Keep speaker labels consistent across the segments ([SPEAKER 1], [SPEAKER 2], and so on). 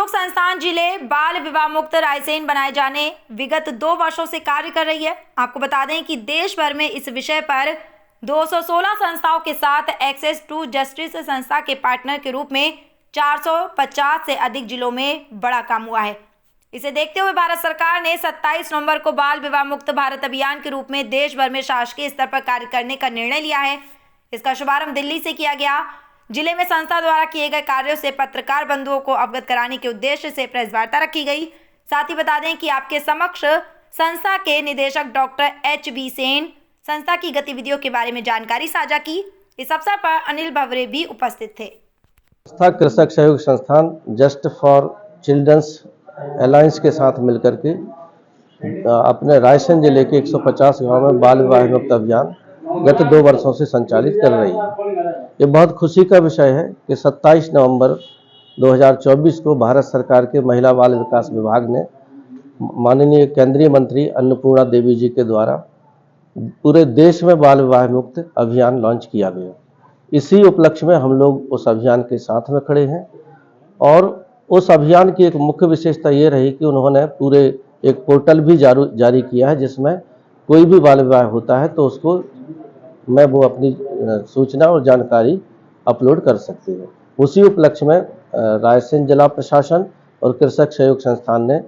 [SPEAKER 1] संस्थान जिले बाल विवाह मुक्त रायसेन बनाए जाने विगत 2 वर्षों से कार्य कर रही है। आपको बता दें कि देश भर में इस विषय पर 216 संस्थाओं के साथ एक्सेस टू जस्टिस संस्था के पार्टनर के रूप में 450 से अधिक जिलों में बड़ा काम हुआ है। इसे देखते हुए भारत सरकार ने 27 नवंबर को बाल विवाह मुक्त भारत अभियान के रूप में देश भर में शासकीय स्तर पर कार्य करने का निर्णय लिया है। इसका शुभारंभ दिल्ली से किया गया। जिले में संस्था द्वारा किए गए कार्यों से पत्रकार बंधुओं को अवगत कराने के उद्देश्य से प्रेस वार्ता रखी गई। साथ ही बता दें कि आपके समक्ष संस्था के निदेशक डॉक्टर एच.बी. सेन संस्था की गतिविधियों के बारे में जानकारी साझा की। इस अवसर पर अनिल भवरे भी उपस्थित थे।
[SPEAKER 2] संस्था कृषक सहयोग संस्थान जस्ट फॉर चिल्ड्रंस अलायंस के साथ मिलकर के अपने रायसेन जिले के 150 गांव में बाल विवाह मुक्त अभियान गत 2 वर्षों से संचालित कर रही है। ये बहुत खुशी का विषय है कि 27 नवंबर 2024 को भारत सरकार के महिला बाल विकास विभाग ने माननीय केंद्रीय मंत्री अन्नपूर्णा देवी जी के द्वारा पूरे देश में बाल विवाह मुक्त अभियान लॉन्च किया गया। इसी उपलक्ष्य में हम लोग उस अभियान के साथ में खड़े हैं और उस अभियान की एक मुख्य विशेषता ये रही कि उन्होंने पूरे एक पोर्टल भी जारी किया है जिसमें कोई भी बाल विवाह होता है तो उसको वो अपनी सूचना और जानकारी अपलोड कर सकते हैं। उसी उपलक्ष्य में रायसेन जिला प्रशासन और कृषक सहयोग संस्थान ने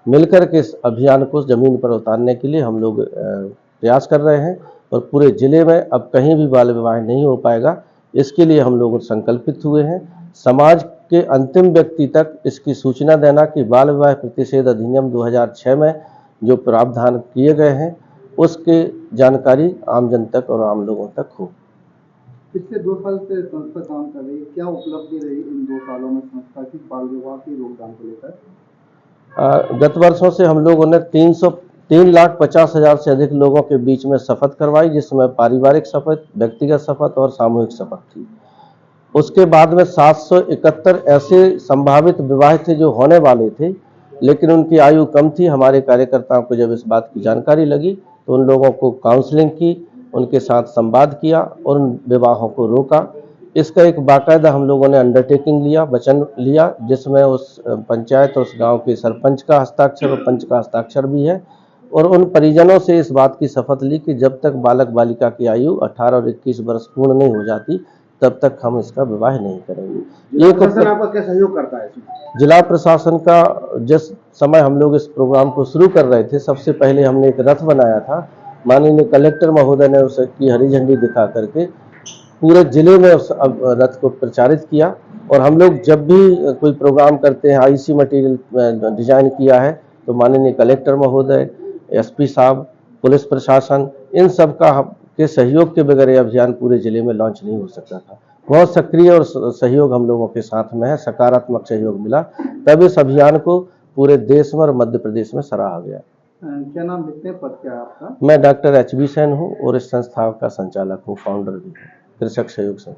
[SPEAKER 2] मिलकर के इस अभियान को जमीन पर उतारने के लिए हम लोग प्रयास कर रहे हैं और पूरे जिले में अब कहीं भी बाल विवाह नहीं हो पाएगा, इसके लिए हम लोग संकल्पित हुए हैं। समाज के अंतिम व्यक्ति तक इसकी सूचना देना कि बाल विवाह प्रतिषेध अधिनियम 2006 में जो प्रावधान किए गए हैं उसके जानकारी आम जन तक और आम लोगों तक हो।
[SPEAKER 3] पिछले 2 साल से संस्था काम कर रही है, क्या उपलब्धि रही इन 2 सालों में संस्था की बाल विवाह की रोकथाम को लेकर?
[SPEAKER 2] गत वर्षों से हम लोगों ने 3,50,000 से अधिक लोगों के बीच में शपथ करवाई, जिसमें पारिवारिक शपथ, व्यक्तिगत शपथ और सामूहिक शपथ थी। उसके बाद में 771 ऐसे संभावित विवाह थे जो होने वाले थे, लेकिन उनकी आयु कम थी। हमारे कार्यकर्ताओं को जब इस बात की जानकारी लगी तो उन लोगों को काउंसलिंग की, उनके साथ संवाद किया और उन विवाहों को रोका। इसका एक बाकायदा हम लोगों ने अंडरटेकिंग लिया, वचन लिया, जिसमें उस पंचायत और उस गांव के सरपंच का हस्ताक्षर और पंच का हस्ताक्षर भी है और उन परिजनों से इस बात की शपथ ली कि जब तक बालक बालिका की आयु 18 और 21 वर्ष पूर्ण नहीं हो जाती तब तक हम इसका विवाह नहीं करेंगे।
[SPEAKER 3] आपका क्या सहयोग करता है इसमें?
[SPEAKER 2] जिला प्रशासन का जिस समय हम लोग इस प्रोग्राम को शुरू कर रहे थे, सबसे पहले हमने एक रथ बनाया था। माननीय कलेक्टर महोदय ने उसकी हरी झंडी दिखा करके पूरे जिले में उस रथ को प्रचारित किया और हम लोग जब भी कोई प्रोग्राम करते हैं, आईसी मटेरियल डिजाइन किया है तो माननीय कलेक्टर महोदय, एसपी साहब, पुलिस प्रशासन, इन सब का के सहयोग के बगैर अभियान पूरे जिले में लॉन्च नहीं हो सकता था। बहुत सक्रिय और सहयोग हम लोगों के साथ में है, सकारात्मक सहयोग मिला, तब इस अभियान को पूरे देश में और मध्य प्रदेश में सराहा गया।
[SPEAKER 3] क्या नाम लिखते हैं, पद क्या है आपका?
[SPEAKER 2] मैं डॉक्टर एच.बी. सेन हूँ और इस संस्था का संचालक हूँ, फाउंडर भी हूँ, कृषक सहयोग संस्था।